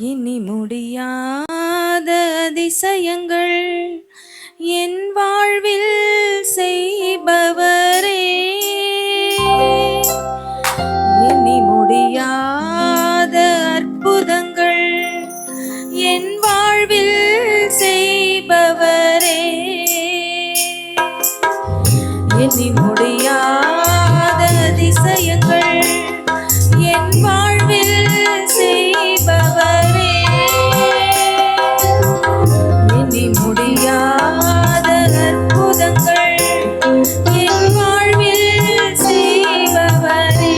எண்ணி முடியாத அதிசயங்கள் என் வாழ்வில் செய்பவரே, எண்ணி முடியாத அற்புதங்கள் என் வாழ்வில் செய்பவரே, எண்ணி முடியாத அதிசயங்கள் என் வாழ்வில் செய்பவரே, எண்ணி முடியாத அற்புதங்கள் என் வாழ்வில் செய்பவரே.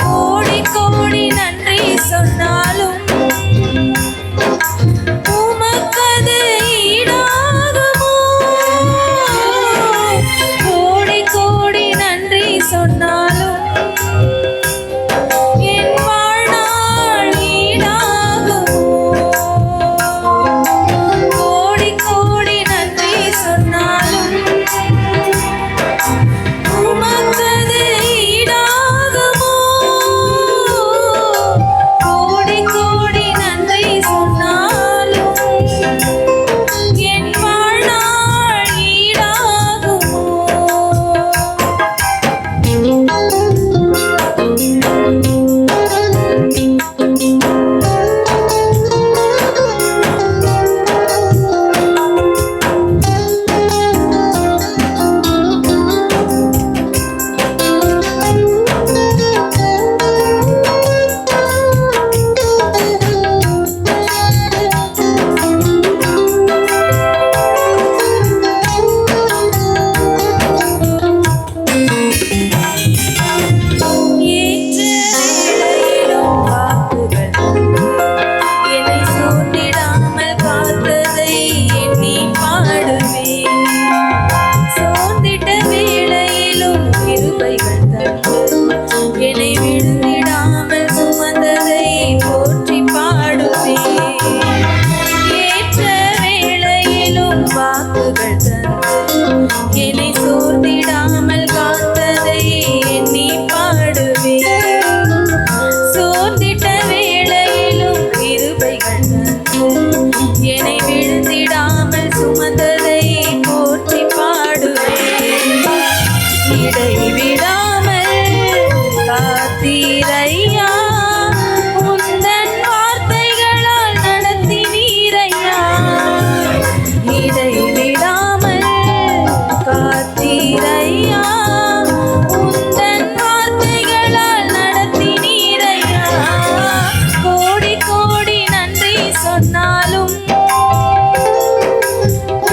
கோடி கோடி நன்றி சொன்னாலும் உமக்கது ஈடாகுமோ? கோடி கோடி நன்றி சொன்னாலும் என் வாழ்நாள் ஈடாகுமோ? கோடி கோடி நன்றி சொன்னாலும் உமக்கது ஈடாகுமோ? கோடி கோடி நன்றி சொன்னாலும் என் வாழ்நாள் ஈடாகுமோ? என்னை சோர்ந்திடாமல் காத்ததை எண்ணி பாடுவேன். சோர்ந்திட்ட வேளையிலும் கிருபைகள் தந்து என்னை விழுந்திடாமல் சுமந்ததை போற்றி பாடுவேன். இடைவிடாமல் காத்தீரையா, உந்தன் வார்த்தைகளால் நடத்தினீரையா. இடைவிடாமல் காத்தீரையா, உந்தன் வார்த்தைகளால் நடத்தினீரையா. கோடி கோடி நன்றி சொன்னாலும்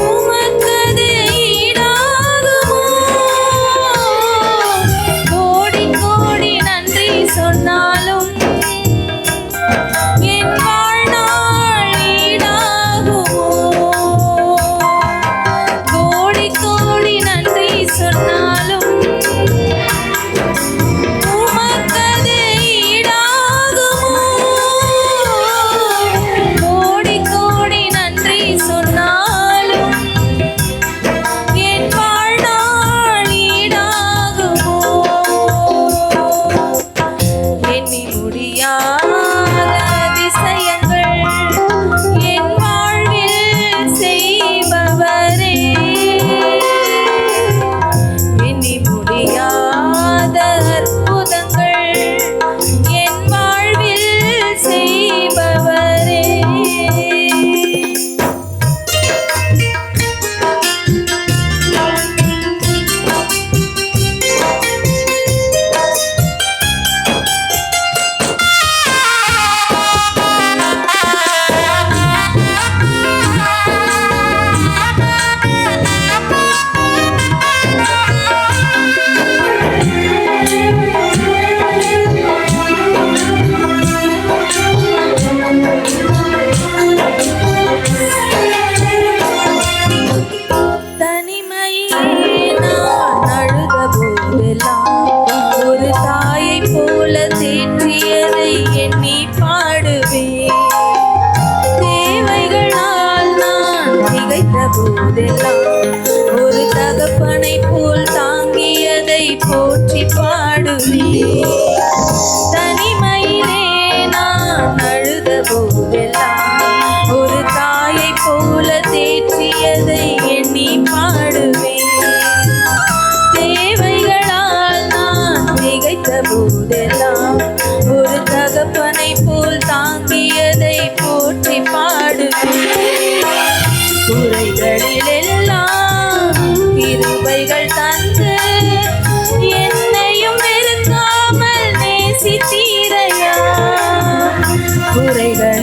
உமக்கது ஈடாகுமோ? கோடி கோடி நன்றி சொன்னாலும் என் வாழ்நாள் ஈடாகுமோ? கோடி கோடி நன்றி சொன்னாலும் உமக்கது ஈடாகுமோ? கோடி கோடி நன்றி சொன்னாலும் என் வாழ்நாள் ஈடாகுமோ? எண்ணி முடியாத அதிசயங்கள் என் வாழ்வில் செய்பவரே, எண்ணி முடியாத அற்புதங்கள் என் வாழ்வில் செய்பவரே. தகப்பனை போல் தாங்கியதை போற்றி பாடுவேன். குறைகளில் எல்லாம் கிருபைகள் தந்து என்னையும் வெறுக்காமல் நேசித்தீரையா. குறைகள்